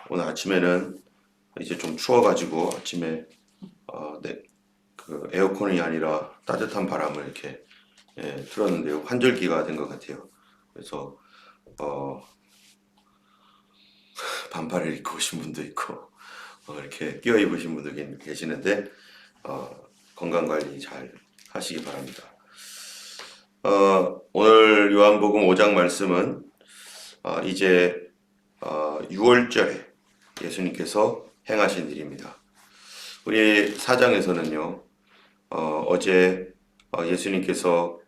오늘 아침에는 이제 좀 추워가지고 아침에 그 에어컨이 아니라 따뜻한 바람을 이렇게 틀었는데요. 환절기가 된 것 같아요. 그래서 어, 반팔을 입고 오신 분도 있고 이렇게 끼워 입으신 분도 계시는데 건강 관리 잘 하시기 바랍니다. 오늘 요한복음 5장 말씀은 이제 6월절에 예수님께서 행하신 일입니다. 우리 사장에서는요, 어제 예수님께서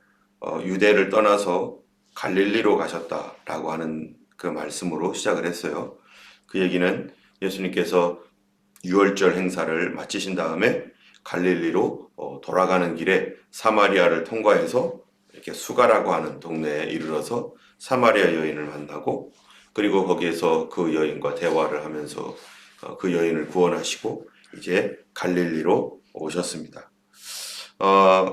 유대를 떠나서 갈릴리로 가셨다라고 하는 그 말씀으로 시작을 했어요. 그 얘기는 예수님께서 6월절 행사를 마치신 다음에 갈릴리로 돌아가는 길에 사마리아를 통과해서 이렇게 수가라고 하는 동네에 이르러서 사마리아 여인을 만나고, 그리고 거기에서 그 여인과 대화를 하면서 그 여인을 구원하시고 이제 갈릴리로 오셨습니다.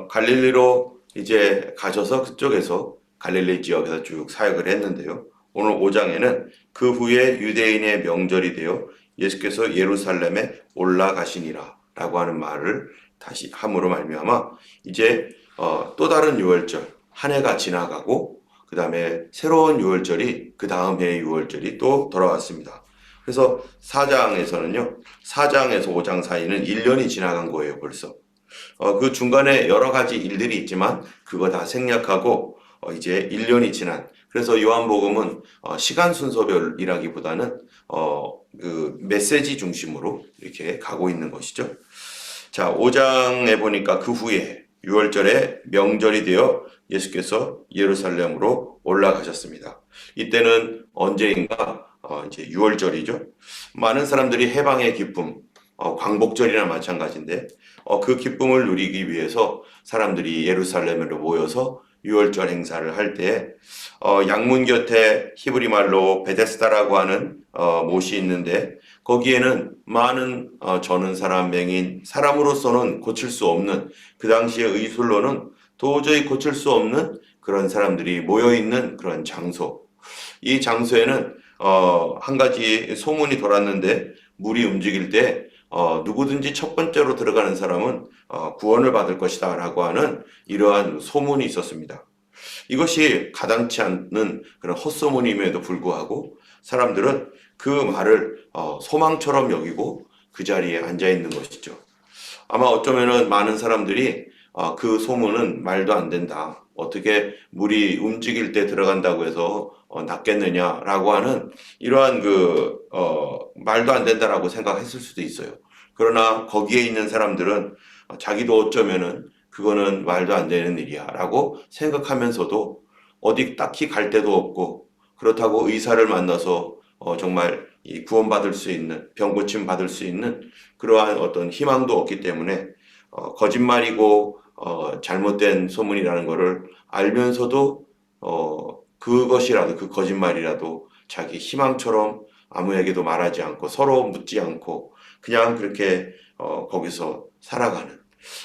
갈릴리로 이제 가셔서 그쪽에서 갈릴리 지역에서 쭉 사역을 했는데요. 오늘 5장에는 그 후에 유대인의 명절이 되어 예수께서 예루살렘에 올라가시니라 라고 하는 말을 다시 함으로 말미암아 이제 또 다른 유월절 한 해가 지나가고 그 다음에 새로운 유월절이 그 다음 해의 유월절이 또 돌아왔습니다. 그래서 4장에서는요, 4장에서 5장 사이는 1년이 지나간 거예요, 벌써. 그 중간에 여러 가지 일들이 있지만 그거 다 생략하고 이제 1년이 지난, 그래서 요한복음은 시간 순서별이라기보다는 그 메시지 중심으로 이렇게 가고 있는 것이죠. 자, 5장에 보니까 그 후에 6월절에 명절이 되어 예수께서 예루살렘으로 올라가셨습니다. 이때는 언제인가? 이제 6월절이죠. 많은 사람들이 해방의 기쁨, 광복절이나 마찬가지인데 그 기쁨을 누리기 위해서 사람들이 예루살렘으로 모여서 6월절 행사를 할 때 양문 곁에 히브리 말로 베데스다라고 하는 못이 있는데 거기에는 많은 저는 사람, 맹인, 사람으로서는 고칠 수 없는, 그 당시의 의술로는 도저히 고칠 수 없는 그런 사람들이 모여있는 그런 장소. 이 장소에는 한 가지 소문이 돌았는데, 물이 움직일 때 누구든지 첫 번째로 들어가는 사람은 구원을 받을 것이다 라고 하는 이러한 소문이 있었습니다. 이것이 가당치 않는 그런 헛소문임에도 불구하고 사람들은 그 말을 소망처럼 여기고 그 자리에 앉아 있는 것이죠. 아마 어쩌면은 많은 사람들이 그 소문은 말도 안 된다, 어떻게 물이 움직일 때 들어간다고 해서 낫겠느냐라고 하는 이러한 말도 안 된다라고 생각했을 수도 있어요. 그러나 거기에 있는 사람들은 자기도 어쩌면은 그거는 말도 안 되는 일이야 라고 생각하면서도 어디 딱히 갈 데도 없고, 그렇다고 의사를 만나서 정말 이 구원받을 수 있는, 병고침 받을 수 있는 그러한 어떤 희망도 없기 때문에 거짓말이고 잘못된 소문이라는 것을 알면서도 그것이라도, 그 거짓말이라도 자기 희망처럼 아무에게도 말하지 않고 서로 묻지 않고 그냥 그렇게 거기서 살아가는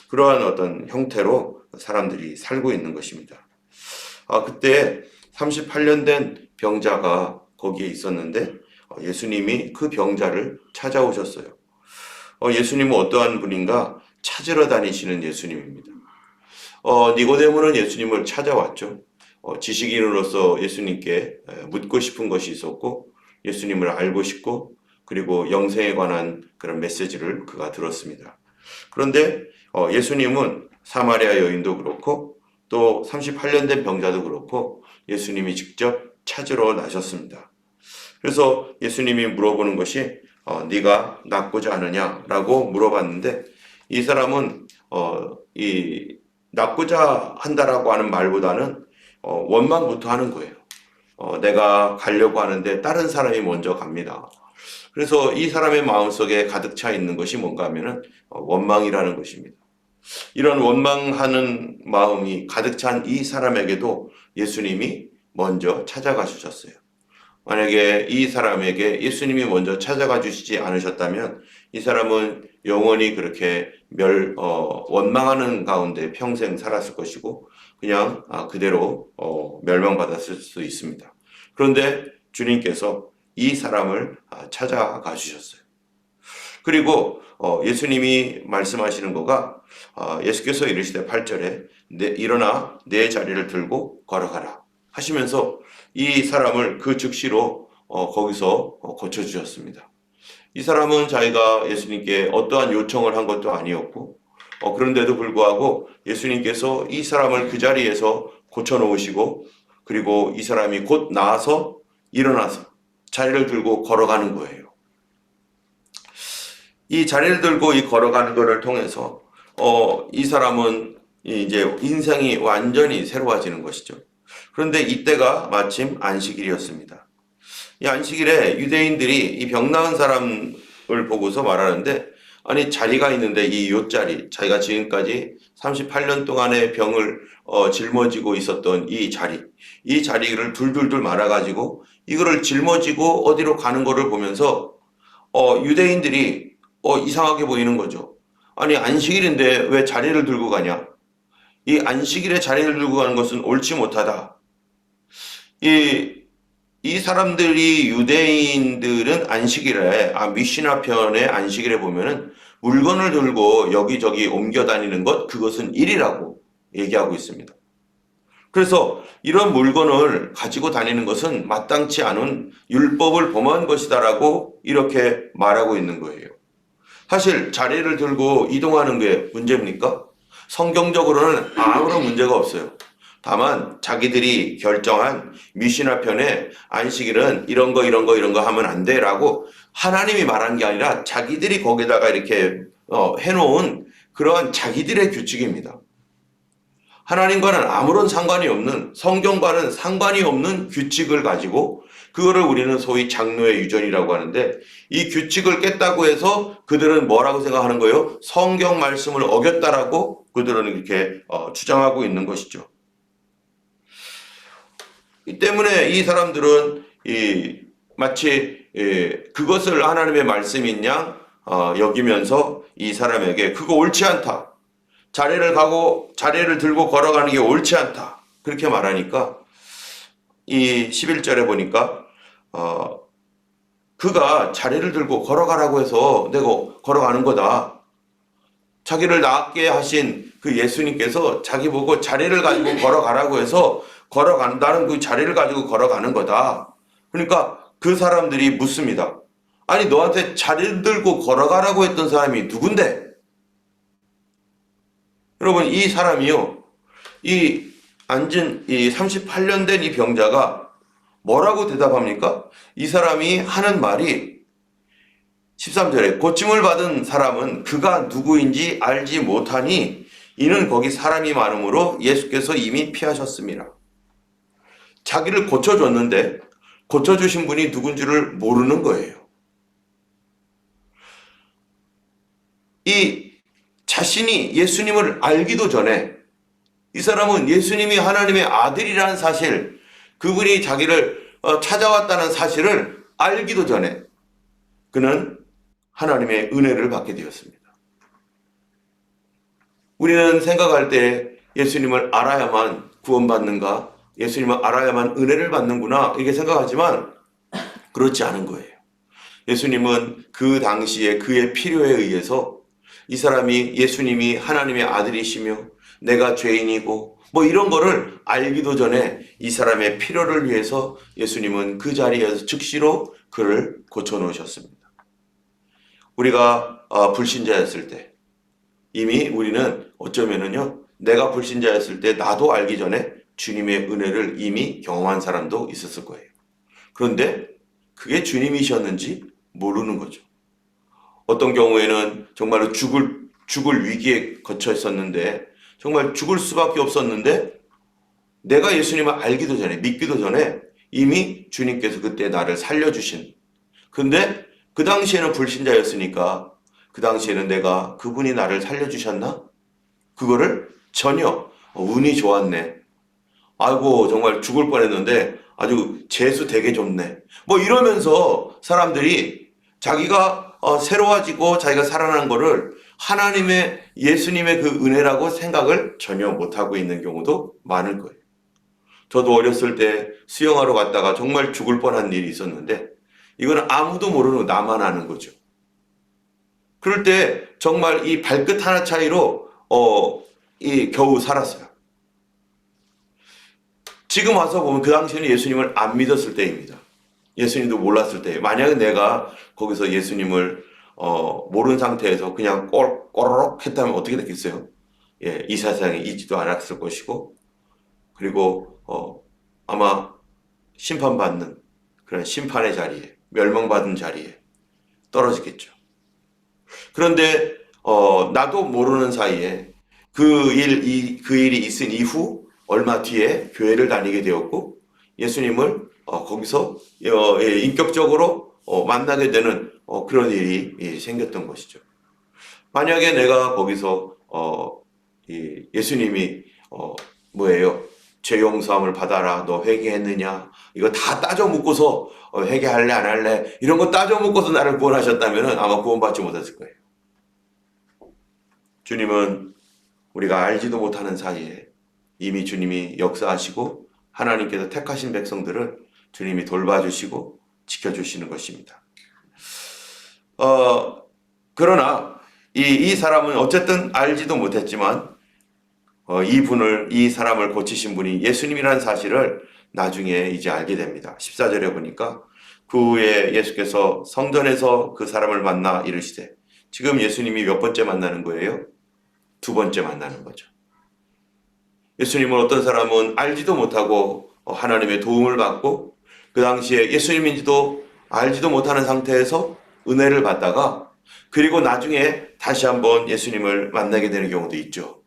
그러한 어떤 형태로 사람들이 살고 있는 것입니다. 그때 38년 된 병자가 거기에 있었는데 예수님이 그 병자를 찾아오셨어요. 예수님은 어떠한 분인가? 찾으러 다니시는 예수님입니다. 니고데모는 예수님을 찾아왔죠. 지식인으로서 예수님께 묻고 싶은 것이 있었고, 예수님을 알고 싶고, 그리고 영생에 관한 그런 메시지를 그가 들었습니다. 그런데 예수님은 사마리아 여인도 그렇고 또 38년 된 병자도 그렇고 예수님이 직접 찾으러 나셨습니다. 그래서 예수님이 물어보는 것이 네가 낫고자 하느냐라고 물어봤는데, 이 사람은 이 낫고자 한다라고 하는 말보다는 원망부터 하는 거예요. 내가 가려고 하는데 다른 사람이 먼저 갑니다. 그래서 이 사람의 마음속에 가득 차 있는 것이 뭔가 하면은 원망이라는 것입니다. 이런 원망하는 마음이 가득 찬 이 사람에게도 예수님이 먼저 찾아가 주셨어요. 만약에 이 사람에게 예수님이 먼저 찾아가 주시지 않으셨다면 이 사람은 영원히 그렇게 원망하는 가운데 평생 살았을 것이고 그냥 그대로 멸망받았을 수 있습니다. 그런데 주님께서 이 사람을 찾아가 주셨어요. 그리고 예수님이 말씀하시는 거가 예수께서 이르시되 8절에 일어나 내 자리를 들고 걸어가라 하시면서 이 사람을 그 즉시로 거기서 고쳐주셨습니다. 이 사람은 자기가 예수님께 어떠한 요청을 한 것도 아니었고 그런데도 불구하고 예수님께서 이 사람을 그 자리에서 고쳐놓으시고 그리고 이 사람이 곧 나아서 일어나서 자리를 들고 걸어가는 거예요. 이 자리를 들고 이 걸어가는 것을 통해서 이 사람은 이제 인생이 완전히 새로워지는 것이죠. 그런데 이때가 마침 안식일이었습니다. 이 안식일에 유대인들이 이 병 나은 사람을 보고서 말하는데 아니 자리가 있는데 이 요자리 자기가 지금까지 38년 동안의 병을 짊어지고 있었던 이 자리를 둘둘둘 말아가지고 이거를 짊어지고 어디로 가는 거를 보면서 유대인들이 이상하게 보이는 거죠. 아니 안식일인데 왜 자리를 들고 가냐? 이 안식일에 자리를 들고 가는 것은 옳지 못하다. 이 사람들이 유대인들은 안식일에 미시나 편의 안식일에 보면은 물건을 들고 여기저기 옮겨 다니는 것 그것은 일이라고 얘기하고 있습니다. 그래서 이런 물건을 가지고 다니는 것은 마땅치 않은 율법을 범한 것이다라고 이렇게 말하고 있는 거예요. 사실 자리를 들고 이동하는 게 문제입니까? 성경적으로는 아무런 문제가 없어요. 다만 자기들이 결정한 미시나 편에 안식일은 이런 거 하면 안 돼라고 하나님이 말한 게 아니라 자기들이 거기다가 이렇게 해놓은 그러한 자기들의 규칙입니다. 하나님과는 아무런 상관이 없는 성경과는 상관이 없는 규칙을 가지고 그거를 우리는 소위 장로의 유전이라고 하는데 이 규칙을 깼다고 해서 그들은 뭐라고 생각하는 거예요? 성경 말씀을 어겼다라고 그들은 이렇게 주장하고 있는 것이죠. 이 때문에 이 사람들은 마치 그것을 하나님의 말씀인 양 여기면서 이 사람에게 그거 옳지 않다. 자리를 들고 걸어가는 게 옳지 않다. 그렇게 말하니까 이 11절에 보니까 그가 자리를 들고 걸어가라고 해서 내가 걸어가는 거다. 자기를 낫게 하신 그 예수님께서 자기 보고 자리를 가지고 걸어가라고 해서 걸어간다는 그 자리를 가지고 걸어가는 거다. 그러니까 그 사람들이 묻습니다. 아니 너한테 자리를 들고 걸어가라고 했던 사람이 누군데? 여러분 이 사람이요. 이 앉은 이 38년 된 이 병자가 뭐라고 대답합니까? 이 사람이 하는 말이 13절에 고침을 받은 사람은 그가 누구인지 알지 못하니 이는 거기 사람이 많으므로 예수께서 이미 피하셨습니다. 자기를 고쳐줬는데 고쳐주신 분이 누군지를 모르는 거예요. 이 자신이 예수님을 알기도 전에 이 사람은 예수님이 하나님의 아들이라는 사실, 그분이 자기를 찾아왔다는 사실을 알기도 전에 그는 하나님의 은혜를 받게 되었습니다. 우리는 생각할 때 예수님을 알아야만 구원받는가? 예수님을 알아야만 은혜를 받는구나 이렇게 생각하지만 그렇지 않은 거예요. 예수님은 그 당시에 그의 필요에 의해서 이 사람이 예수님이 하나님의 아들이시며 내가 죄인이고 뭐 이런 거를 알기도 전에 이 사람의 필요를 위해서 예수님은 그 자리에서 즉시로 그를 고쳐놓으셨습니다. 우리가 불신자였을 때 이미 우리는 어쩌면은요 내가 불신자였을 때 나도 알기 전에 주님의 은혜를 이미 경험한 사람도 있었을 거예요. 그런데 그게 주님이셨는지 모르는 거죠. 어떤 경우에는 정말로 죽을 위기에 거쳐 있었는데 정말 죽을 수밖에 없었는데 내가 예수님을 알기도 전에 믿기도 전에 이미 주님께서 그때 나를 살려주신, 근데 그 당시에는 불신자였으니까 그 당시에는 내가 그분이 나를 살려주셨나? 그거를 전혀 운이 좋았네. 아이고 정말 죽을 뻔했는데 아주 재수 되게 좋네. 뭐 이러면서 사람들이 자기가 새로워지고 자기가 살아난 거를 하나님의 예수님의 그 은혜라고 생각을 전혀 못하고 있는 경우도 많을 거예요. 저도 어렸을 때 수영하러 갔다가 정말 죽을 뻔한 일이 있었는데 이건 아무도 모르는 나만 아는 거죠. 그럴 때 정말 이 발끝 하나 차이로 겨우 살았어요. 지금 와서 보면 그 당시에는 예수님을 안 믿었을 때입니다. 예수님도 몰랐을 때. 만약에 내가 거기서 예수님을 모르는 상태에서 그냥 꼬르륵 했다면 어떻게 됐겠어요? 예, 이 세상에 있지도 않았을 것이고, 그리고 아마 심판받는 그런 심판의 자리에, 멸망받은 자리에 떨어지겠죠. 그런데 나도 모르는 사이에 그 일이 있은 이후 얼마 뒤에 교회를 다니게 되었고, 예수님을 거기서 인격적으로 만나게 되는 그런 일이 생겼던 것이죠. 만약에 내가 거기서 예수님이 뭐예요? 죄 용서함을 받아라. 너 회개했느냐? 이거 다 따져 묻고서 회개할래 안 할래? 이런 거 따져 묻고서 나를 구원하셨다면 아마 구원받지 못했을 거예요. 주님은 우리가 알지도 못하는 사이에 이미 주님이 역사하시고 하나님께서 택하신 백성들을 주님이 돌봐주시고 지켜주시는 것입니다. 그러나 이 사람은 어쨌든 알지도 못했지만 이 사람을 고치신 분이 예수님이라는 사실을 나중에 이제 알게 됩니다. 14절에 보니까 그 후에 예수께서 성전에서 그 사람을 만나 이르시되, 지금 예수님이 몇 번째 만나는 거예요? 두 번째 만나는 거죠. 예수님은 어떤 사람은 알지도 못하고 하나님의 도움을 받고 그 당시에 예수님인지도 알지도 못하는 상태에서 은혜를 받다가 그리고 나중에 다시 한번 예수님을 만나게 되는 경우도 있죠.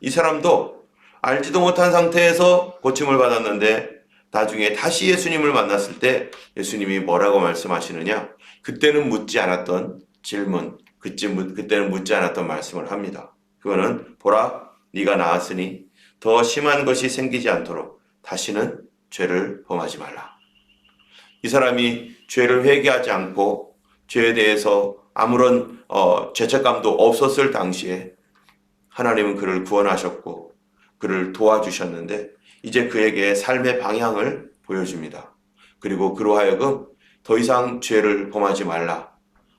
이 사람도 알지도 못한 상태에서 고침을 받았는데 나중에 다시 예수님을 만났을 때 예수님이 뭐라고 말씀하시느냐? 그때는 묻지 않았던 질문, 그때는 묻지 않았던 말씀을 합니다. 그거는 보라, 네가 나았으니 더 심한 것이 생기지 않도록 다시는 죄를 범하지 말라. 이 사람이 죄를 회개하지 않고 죄에 대해서 아무런 죄책감도 없었을 당시에 하나님은 그를 구원하셨고 그를 도와주셨는데 이제 그에게 삶의 방향을 보여줍니다. 그리고 그로 하여금 더 이상 죄를 범하지 말라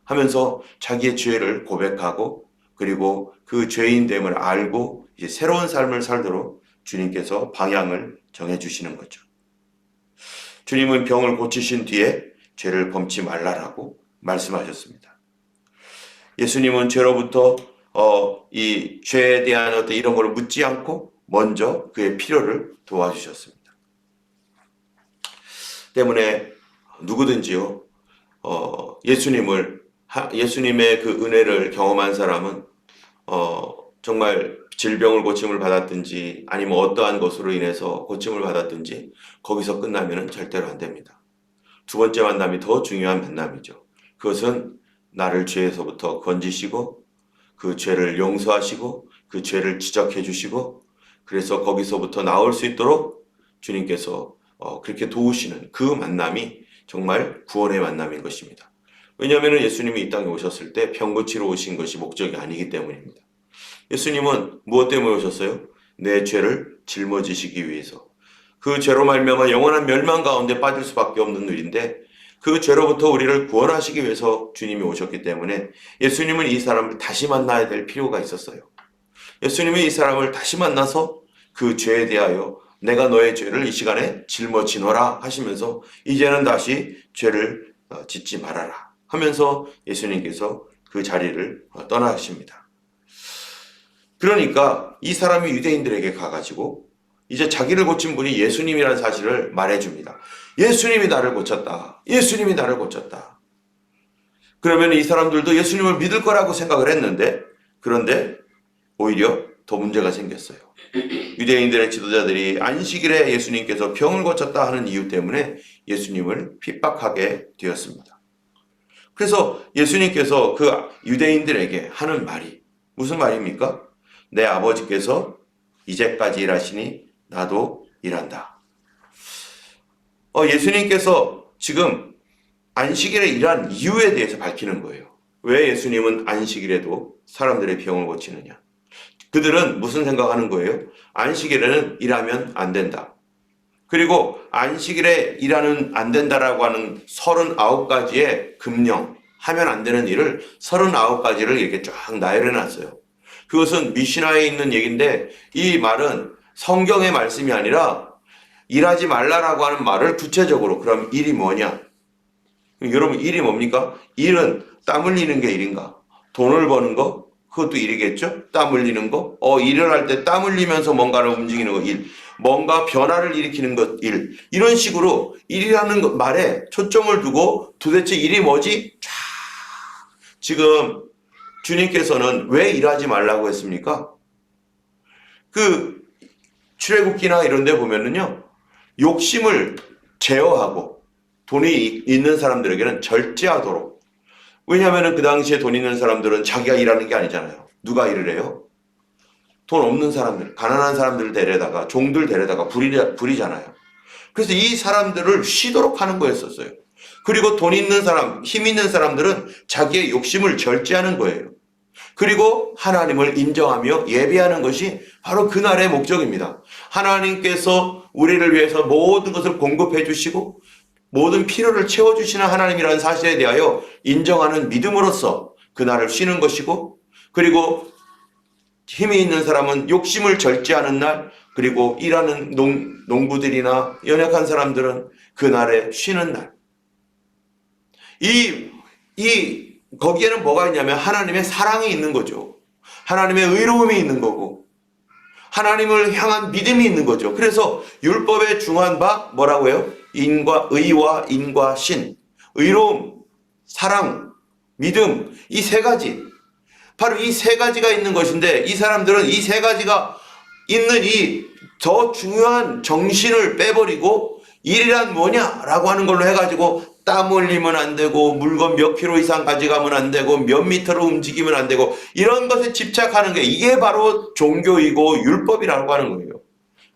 하면서 자기의 죄를 고백하고 그리고 그 죄인됨을 알고 이제 새로운 삶을 살도록 주님께서 방향을 정해주시는 거죠. 주님은 병을 고치신 뒤에 죄를 범치 말라라고 말씀하셨습니다. 예수님은 죄로부터 이 죄에 대한 어떤 이런 걸 묻지 않고 먼저 그의 필요를 도와주셨습니다. 때문에 누구든지요, 예수님의 그 은혜를 경험한 사람은 정말 질병을 고침을 받았든지 아니면 어떠한 것으로 인해서 고침을 받았든지 거기서 끝나면 절대로 안 됩니다. 두 번째 만남이 더 중요한 만남이죠. 그것은 나를 죄에서부터 건지시고 그 죄를 용서하시고 그 죄를 지적해 주시고 그래서 거기서부터 나올 수 있도록 주님께서 그렇게 도우시는 그 만남이 정말 구원의 만남인 것입니다. 왜냐하면 예수님이 이 땅에 오셨을 때 병 고치러 오신 것이 목적이 아니기 때문입니다. 예수님은 무엇 때문에 오셨어요? 내 죄를 짊어지시기 위해서. 그 죄로 말미암아 영원한 멸망 가운데 빠질 수밖에 없는 일인데 그 죄로부터 우리를 구원하시기 위해서 주님이 오셨기 때문에 예수님은 이 사람을 다시 만나야 될 필요가 있었어요. 예수님이 이 사람을 다시 만나서 그 죄에 대하여 내가 너의 죄를 이 시간에 짊어지노라 하시면서 이제는 다시 죄를 짓지 말아라 하면서 예수님께서 그 자리를 떠나십니다. 그러니까 이 사람이 유대인들에게 가가지고 이제 자기를 고친 분이 예수님이라는 사실을 말해줍니다. 예수님이 나를 고쳤다. 예수님이 나를 고쳤다. 그러면 이 사람들도 예수님을 믿을 거라고 생각을 했는데 그런데 오히려 더 문제가 생겼어요. 유대인들의 지도자들이 안식일에 예수님께서 병을 고쳤다 하는 이유 때문에 예수님을 핍박하게 되었습니다. 그래서 예수님께서 그 유대인들에게 하는 말이 무슨 말입니까? 내 아버지께서 이제까지 일하시니 나도 일한다. 예수님께서 지금 안식일에 일한 이유에 대해서 밝히는 거예요. 왜 예수님은 안식일에도 사람들의 병을 고치느냐? 그들은 무슨 생각하는 거예요? 안식일에는 일하면 안 된다. 그리고 안식일에 일하는 안 된다라고 하는 39가지의 금령, 하면 안 되는 일을 39가지를 이렇게 쫙 나열해 놨어요. 그것은 미시나에 있는 얘기인데 이 말은 성경의 말씀이 아니라 일하지 말라라고 하는 말을 구체적으로 그럼 일이 뭐냐? 여러분 일이 뭡니까? 일은 땀 흘리는 게 일인가? 돈을 버는 거? 그것도 일이겠죠? 땀 흘리는 거? 일을 할 때 땀 흘리면서 뭔가를 움직이는 거 일. 뭔가 변화를 일으키는 것 일. 이런 식으로 일이라는 말에 초점을 두고 도대체 일이 뭐지? 쫙. 지금 주님께서는 왜 일하지 말라고 했습니까? 그 출애굽기나 이런 데 보면은요. 욕심을 제어하고 돈이 있는 사람들에게는 절제하도록. 왜냐하면 그 당시에 돈 있는 사람들은 자기가 일하는 게 아니잖아요. 누가 일을 해요? 돈 없는 사람들, 가난한 사람들을 데려다가 종들 데려다가 부리잖아요. 그래서 이 사람들을 쉬도록 하는 거였었어요. 그리고 돈 있는 사람, 힘 있는 사람들은 자기의 욕심을 절제하는 거예요. 그리고 하나님을 인정하며 예배하는 것이 바로 그날의 목적입니다. 하나님께서 우리를 위해서 모든 것을 공급해 주시고 모든 필요를 채워주시는 하나님이라는 사실에 대하여 인정하는 믿음으로써 그날을 쉬는 것이고, 그리고 힘이 있는 사람은 욕심을 절제하는 날, 그리고 일하는 농부들이나 연약한 사람들은 그날에 쉬는 날. 거기에는 뭐가 있냐면 하나님의 사랑이 있는 거죠. 하나님의 의로움이 있는 거고, 하나님을 향한 믿음이 있는 거죠. 그래서 율법에 중한 바 뭐라고요? 의와 인과 신, 의로움, 사랑, 믿음, 이 세 가지. 바로 이 세 가지가 있는 것인데 이 사람들은 이 세 가지가 있는 이 더 중요한 정신을 빼버리고 일이란 뭐냐라고 하는 걸로 해가지고 땀 흘리면 안 되고 물건 몇 킬로 이상 가져가면 안 되고 몇 미터로 움직이면 안 되고 이런 것에 집착하는 게 이게 바로 종교이고 율법이라고 하는 거예요.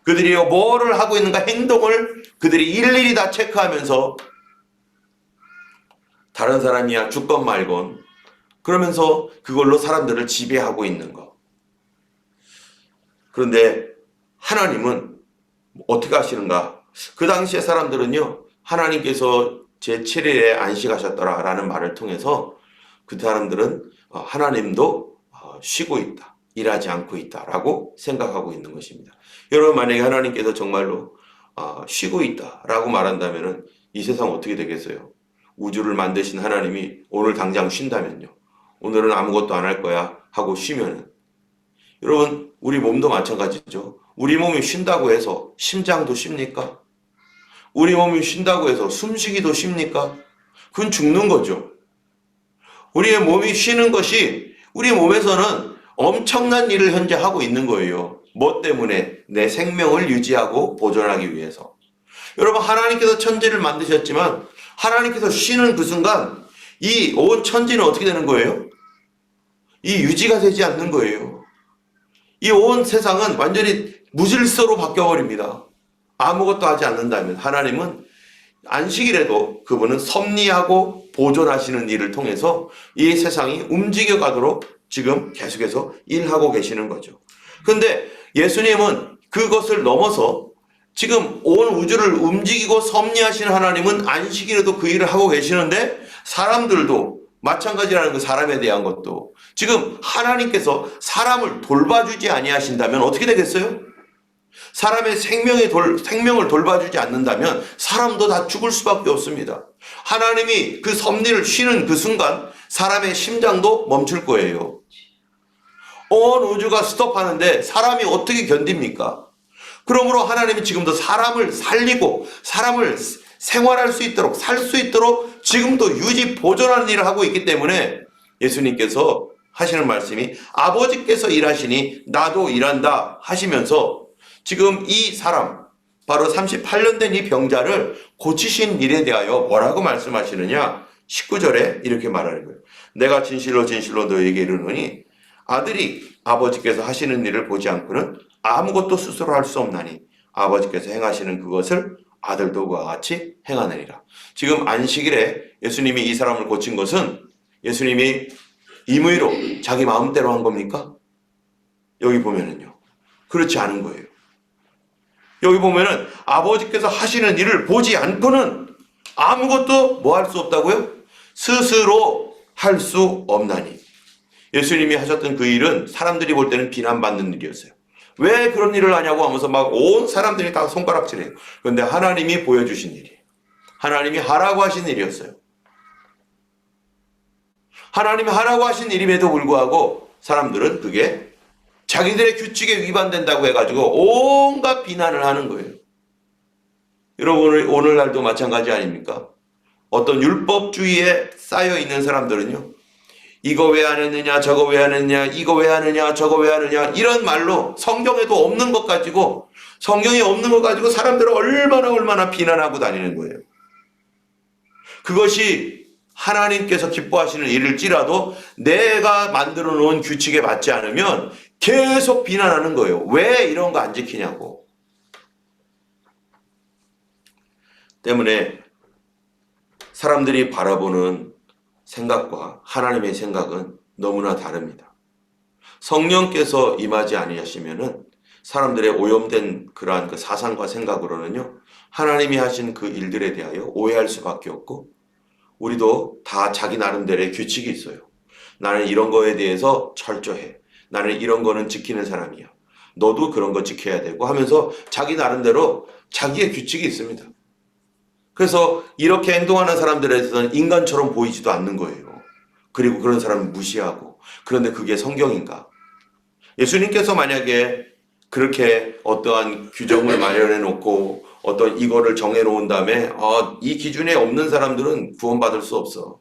그들이 뭐를 하고 있는가 행동을 그들이 일일이 다 체크하면서 다른 사람이야 죽건 말건 그러면서 그걸로 사람들을 지배하고 있는 거. 그런데 하나님은 어떻게 하시는가? 그 당시의 사람들은요. 하나님께서 제7일에 안식하셨더라라는 말을 통해서 그 사람들은 하나님도 쉬고 있다. 일하지 않고 있다라고 생각하고 있는 것입니다. 여러분 만약에 하나님께서 정말로 쉬고 있다라고 말한다면 이 세상 어떻게 되겠어요? 우주를 만드신 하나님이 오늘 당장 쉰다면요. 오늘은 아무것도 안 할 거야 하고 쉬면은 여러분 우리 몸도 마찬가지죠. 우리 몸이 쉰다고 해서 심장도 쉽니까? 우리 몸이 쉰다고 해서 숨쉬기도 쉽니까? 그건 죽는 거죠. 우리의 몸이 쉬는 것이 우리 몸에서는 엄청난 일을 현재 하고 있는 거예요. 뭐 때문에? 내 생명을 유지하고 보존하기 위해서. 여러분 하나님께서 천지를 만드셨지만 하나님께서 쉬는 그 순간 이 온 천지는 어떻게 되는 거예요? 이 유지가 되지 않는 거예요. 이 온 세상은 완전히 무질서로 바뀌어버립니다. 아무것도 하지 않는다면 하나님은 안식일에도 그분은 섭리하고 보존하시는 일을 통해서 이 세상이 움직여가도록 지금 계속해서 일하고 계시는 거죠. 그런데 예수님은 그것을 넘어서 지금 온 우주를 움직이고 섭리하시는 하나님은 안식일에도 그 일을 하고 계시는데 사람들도 마찬가지라는 그 사람에 대한 것도 지금 하나님께서 사람을 돌봐주지 아니하신다면 어떻게 되겠어요? 사람의 생명을 돌봐주지 않는다면 사람도 다 죽을 수밖에 없습니다. 하나님이 그 섭리를 쉬는 그 순간 사람의 심장도 멈출 거예요. 온 우주가 스톱하는데 사람이 어떻게 견딥니까? 그러므로 하나님이 지금도 사람을 살리고 사람을 생활할 수 있도록 살 수 있도록 지금도 유지 보존하는 일을 하고 있기 때문에 예수님께서 하시는 말씀이 아버지께서 일하시니 나도 일한다 하시면서 지금 이 사람 바로 38년 된 이 병자를 고치신 일에 대하여 뭐라고 말씀하시느냐 19절에 이렇게 말하는 거예요. 내가 진실로 진실로 너에게 이르노니 아들이 아버지께서 하시는 일을 보지 않고는 아무것도 스스로 할 수 없나니 아버지께서 행하시는 그것을 아들도 그와 같이 행하느니라. 지금 안식일에 예수님이 이 사람을 고친 것은 예수님이 임의로 자기 마음대로 한 겁니까? 여기 보면은요. 그렇지 않은 거예요. 여기 보면은 아버지께서 하시는 일을 보지 않고는 아무것도 뭐 할 수 없다고요? 스스로 할 수 없나니. 예수님이 하셨던 그 일은 사람들이 볼 때는 비난받는 일이었어요. 왜 그런 일을 하냐고 하면서 막 온 사람들이 다 손가락질해요. 그런데 하나님이 보여주신 일이에요. 하나님이 하라고 하신 일이었어요. 하나님이 하라고 하신 일임에도 불구하고 사람들은 그게 자기들의 규칙에 위반된다고 해가지고 온갖 비난을 하는 거예요. 여러분, 오늘날도 마찬가지 아닙니까? 어떤 율법주의에 쌓여 있는 사람들은요, 이거 왜 안 했느냐, 저거 왜 안 했느냐, 이거 왜 하느냐, 저거 왜 하느냐, 이런 말로 성경에도 없는 것 가지고, 성경이 없는 것 가지고 사람들을 얼마나 비난하고 다니는 거예요. 그것이 하나님께서 기뻐하시는 일일지라도 내가 만들어 놓은 규칙에 맞지 않으면 계속 비난하는 거예요. 왜 이런 거 안 지키냐고. 때문에 사람들이 바라보는 생각과 하나님의 생각은 너무나 다릅니다. 성령께서 임하지 아니하시면은 사람들의 오염된 그러한 그 사상과 생각으로는요, 하나님이 하신 그 일들에 대하여 오해할 수밖에 없고, 우리도 다 자기 나름대로의 규칙이 있어요. 나는 이런 거에 대해서 철저해. 나는 이런 거는 지키는 사람이야. 너도 그런 거 지켜야 되고 하면서 자기 나름대로 자기의 규칙이 있습니다. 그래서 이렇게 행동하는 사람들에 대해서는 인간처럼 보이지도 않는 거예요. 그리고 그런 사람은 무시하고. 그런데 그게 성경인가? 예수님께서 만약에 그렇게 어떠한 규정을 마련해 놓고 어떤 이거를 정해 놓은 다음에 이 기준에 없는 사람들은 구원받을 수 없어.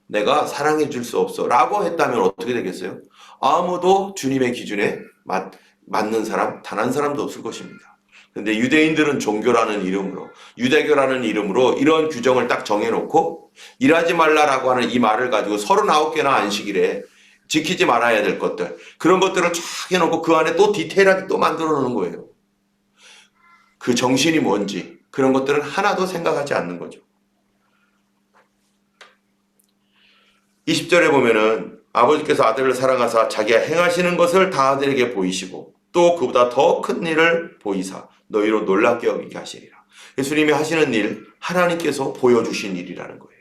내가 사랑해 줄 수 없어. 라고 했다면 어떻게 되겠어요? 아무도 주님의 기준에 맞는 사람, 단 한 사람도 없을 것입니다. 근데 유대인들은 종교라는 이름으로, 유대교라는 이름으로 이런 규정을 딱 정해놓고 일하지 말라라고 하는 이 말을 가지고 39개나 안식일에 지키지 말아야 될 것들, 그런 것들을 쫙 해놓고 그 안에 또 디테일하게 또 만들어 놓는 거예요. 그 정신이 뭔지 그런 것들은 하나도 생각하지 않는 거죠. 20절에 보면은 아버지께서 아들을 사랑하사 자기가 행하시는 것을 다 아들에게 보이시고 또 그보다 더 큰 일을 보이사 너희로 놀랍게 여기게 하시리라. 예수님이 하시는 일, 하나님께서 보여주신 일이라는 거예요.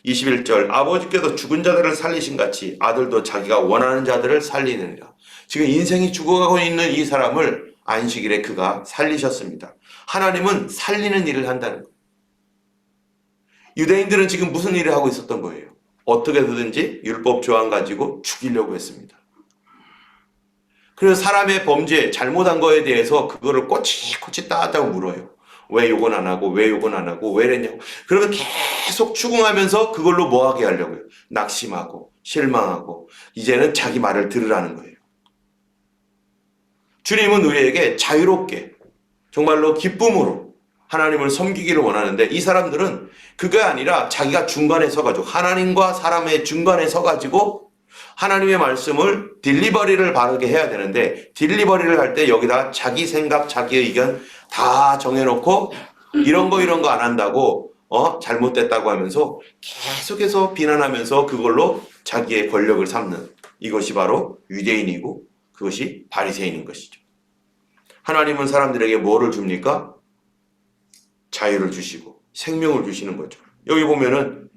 21절 아버지께서 죽은 자들을 살리신 같이 아들도 자기가 원하는 자들을 살리느니라. 지금 인생이 죽어가고 있는 이 사람을 안식일에 그가 살리셨습니다. 하나님은 살리는 일을 한다는 거예요. 유대인들은 지금 무슨 일을 하고 있었던 거예요? 어떻게든지 율법 조항 가지고 죽이려고 했습니다. 그래서 사람의 범죄, 잘못한 거에 대해서 그거를 꼬치꼬치 따졌다고 물어요. 왜 요건 안 하고, 왜 요건 안 하고, 왜 이랬냐고. 그러면 계속 추궁하면서 그걸로 뭐 하게 하려고요? 낙심하고, 실망하고, 이제는 자기 말을 들으라는 거예요. 주님은 우리에게 자유롭게, 정말로 기쁨으로 하나님을 섬기기를 원하는데 이 사람들은 그게 아니라 자기가 중간에 서가지고, 하나님과 사람의 중간에 서가지고 하나님의 말씀을 딜리버리를 바르게 해야 되는데 딜리버리를 할 때 여기다 자기 생각, 자기 의견 다 정해놓고 이런 거 안 한다고 잘못됐다고 하면서 계속해서 비난하면서 그걸로 자기의 권력을 삼는 이것이 바로 유대인이고 그것이 바리새인인 것이죠. 하나님은 사람들에게 뭐를 줍니까? 자유를 주시고 생명을 주시는 거죠. 여기 보면은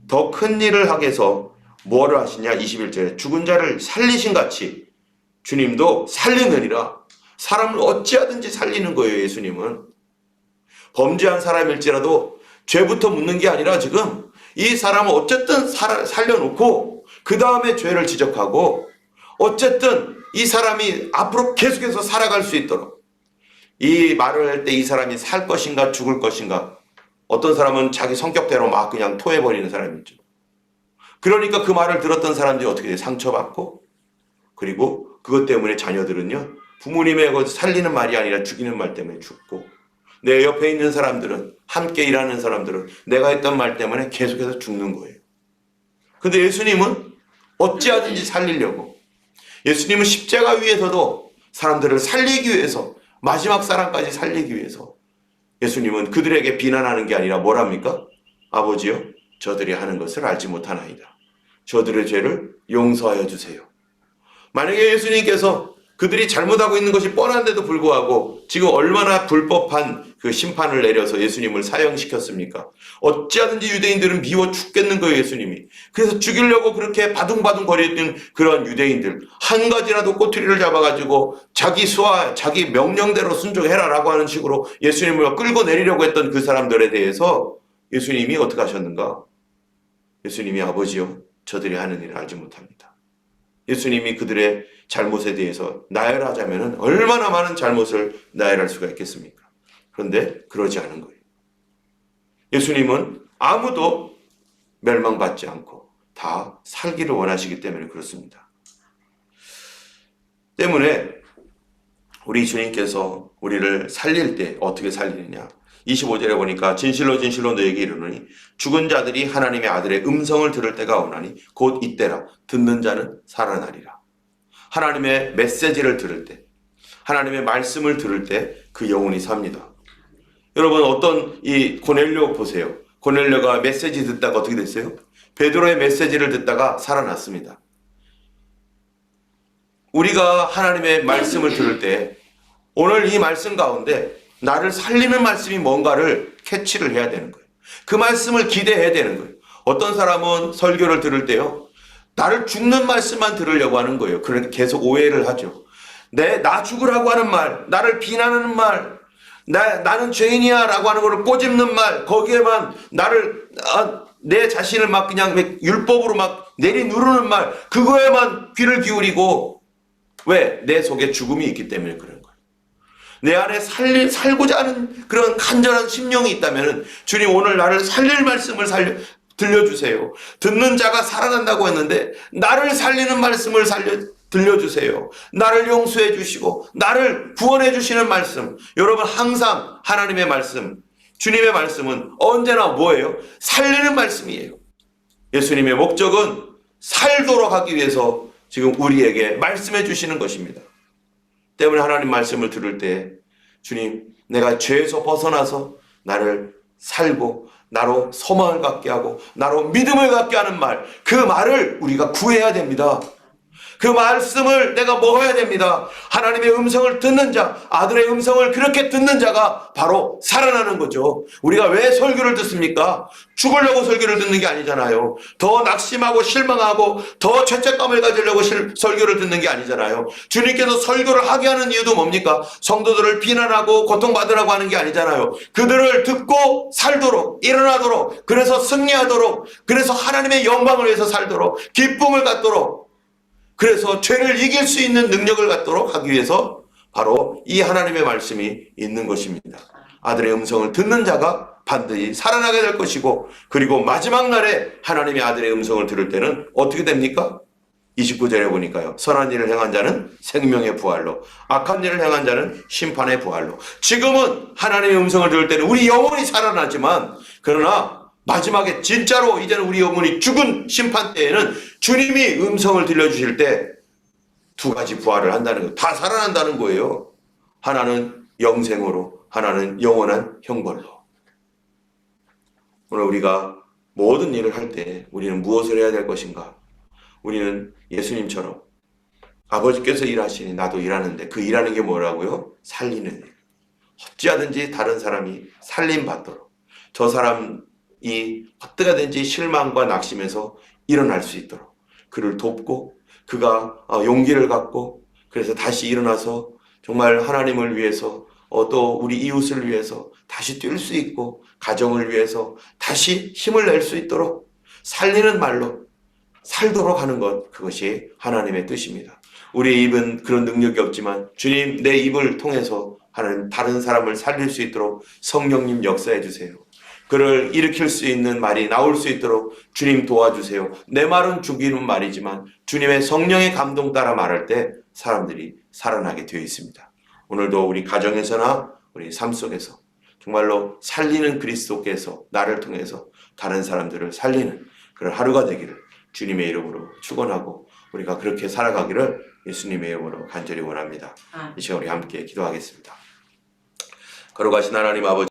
더 큰 일을 하게 해서 뭐를 하시냐? 21절에 죽은 자를 살리신 같이 주님도 살리느니라. 사람을 어찌하든지 살리는 거예요. 예수님은 범죄한 사람일지라도 죄부터 묻는 게 아니라 지금 이 사람을 어쨌든 살려놓고 그 다음에 죄를 지적하고 어쨌든 이 사람이 앞으로 계속해서 살아갈 수 있도록 이 말을 할 때 이 사람이 살 것인가 죽을 것인가. 어떤 사람은 자기 성격대로 막 그냥 토해버리는 사람이 있죠. 그러니까 그 말을 들었던 사람들이 어떻게 돼요? 상처받고, 그리고 그것 때문에 자녀들은요, 부모님의 살리는 말이 아니라 죽이는 말 때문에 죽고, 내 옆에 있는 사람들은, 함께 일하는 사람들은 내가 했던 말 때문에 계속해서 죽는 거예요. 근데 예수님은 어찌하든지 살리려고, 예수님은 십자가 위에서도 사람들을 살리기 위해서, 마지막 사람까지 살리기 위해서 예수님은 그들에게 비난하는 게 아니라 뭐랍니까? 아버지요, 저들이 하는 것을 알지 못하나이다. 저들의 죄를 용서하여 주세요. 만약에 예수님께서 그들이 잘못하고 있는 것이 뻔한데도 불구하고 지금 얼마나 불법한 그 심판을 내려서 예수님을 사형시켰습니까? 어찌하든지 유대인들은 미워 죽겠는 거예요, 예수님이. 그래서 죽이려고 그렇게 바둥바둥 거리던 그런 유대인들, 한 가지라도 꼬투리를 잡아가지고 자기 수와 자기 명령대로 순종해라라고 하는 식으로 예수님을 끌고 내리려고 했던 그 사람들에 대해서 예수님이 어떻게 하셨는가? 예수님이 아버지요, 저들이 하는 일을 알지 못합니다. 예수님이 그들의 잘못에 대해서 나열하자면 얼마나 많은 잘못을 나열할 수가 있겠습니까? 그런데 그러지 않은 거예요. 예수님은 아무도 멸망받지 않고 다 살기를 원하시기 때문에 그렇습니다. 때문에 우리 주님께서 우리를 살릴 때 어떻게 살리느냐? 25절에 보니까 진실로 진실로 너에게 이르노니 죽은 자들이 하나님의 아들의 음성을 들을 때가 오나니 곧 이때라. 듣는 자는 살아나리라. 하나님의 메시지를 들을 때, 하나님의 말씀을 들을 때 그 영혼이 삽니다. 여러분, 어떤 이 고넬료 보세요. 고넬료가 메시지 듣다가 어떻게 됐어요? 베드로의 메시지를 듣다가 살아났습니다. 우리가 하나님의 말씀을 들을 때 오늘 이 말씀 가운데 나를 살리는 말씀이 뭔가를 캐치를 해야 되는 거예요. 그 말씀을 기대해야 되는 거예요. 어떤 사람은 설교를 들을 때요, 나를 죽는 말씀만 들으려고 하는 거예요. 그러니까 계속 오해를 하죠. 나 죽으라고 하는 말, 나를 비난하는 말, 나는 죄인이야 라고 하는 걸 꼬집는 말, 거기에만 내 자신을 막 그냥 율법으로 막 내리누르는 말, 그거에만 귀를 기울이고, 왜? 내 속에 죽음이 있기 때문에 그런 거예요. 내 안에 살고자 하는 그런 간절한 심령이 있다면 주님 오늘 나를 살릴 말씀을 들려주세요. 듣는 자가 살아난다고 했는데 나를 살리는 말씀을 들려주세요. 나를 용서해 주시고 나를 구원해 주시는 말씀. 여러분, 항상 하나님의 말씀, 주님의 말씀은 언제나 뭐예요? 살리는 말씀이에요. 예수님의 목적은 살도록 하기 위해서 지금 우리에게 말씀해 주시는 것입니다. 때문에 하나님 말씀을 들을 때 주님, 내가 죄에서 벗어나서 나를 살고 나로 소망을 갖게 하고 나로 믿음을 갖게 하는 말, 그 말을 우리가 구해야 됩니다. 그 말씀을 내가 먹어야 됩니다. 하나님의 음성을 듣는 자, 아들의 음성을 그렇게 듣는 자가 바로 살아나는 거죠. 우리가 왜 설교를 듣습니까? 죽으려고 설교를 듣는 게 아니잖아요. 더 낙심하고 실망하고 더 죄책감을 가지려고 설교를 듣는 게 아니잖아요. 주님께서 설교를 하게 하는 이유도 뭡니까? 성도들을 비난하고 고통받으라고 하는 게 아니잖아요. 그들을 듣고 살도록, 일어나도록, 그래서 승리하도록, 그래서 하나님의 영광을 위해서 살도록, 기쁨을 갖도록, 그래서 죄를 이길 수 있는 능력을 갖도록 하기 위해서 바로 이 하나님의 말씀이 있는 것입니다. 아들의 음성을 듣는 자가 반드시 살아나게 될 것이고, 그리고 마지막 날에 하나님의 아들의 음성을 들을 때는 어떻게 됩니까? 29절에 보니까요, 선한 일을 행한 자는 생명의 부활로, 악한 일을 행한 자는 심판의 부활로. 지금은 하나님의 음성을 들을 때는 우리 영혼이 살아나지만, 그러나 마지막에 진짜로 이제는 우리 영혼이 죽은 심판 때에는 주님이 음성을 들려주실 때 두 가지 부활을 한다는 거예요. 다 살아난다는 거예요. 하나는 영생으로, 하나는 영원한 형벌로. 오늘 우리가 모든 일을 할 때 우리는 무엇을 해야 될 것인가? 우리는 예수님처럼 아버지께서 일하시니 나도 일하는데, 그 일하는 게 뭐라고요? 살리는 일. 어찌하든지 다른 사람이 살림받도록, 저 사람이 어떻게든지 실망과 낙심에서 일어날 수 있도록 그를 돕고, 그가 용기를 갖고 그래서 다시 일어나서 정말 하나님을 위해서, 또 우리 이웃을 위해서 다시 뛸 수 있고, 가정을 위해서 다시 힘을 낼 수 있도록 살리는 말로 살도록 하는 것, 그것이 하나님의 뜻입니다. 우리의 입은 그런 능력이 없지만 주님, 내 입을 통해서 하나님 다른 사람을 살릴 수 있도록 성령님 역사해 주세요. 그를 일으킬 수 있는 말이 나올 수 있도록 주님 도와주세요. 내 말은 죽이는 말이지만 주님의 성령의 감동 따라 말할 때 사람들이 살아나게 되어 있습니다. 오늘도 우리 가정에서나 우리 삶 속에서 정말로 살리는 그리스도께서 나를 통해서 다른 사람들을 살리는 그런 하루가 되기를 주님의 이름으로 축원하고, 우리가 그렇게 살아가기를 예수님의 이름으로 간절히 원합니다. 이 시간 우리 함께 기도하겠습니다. 거룩하신 하나님 아버지,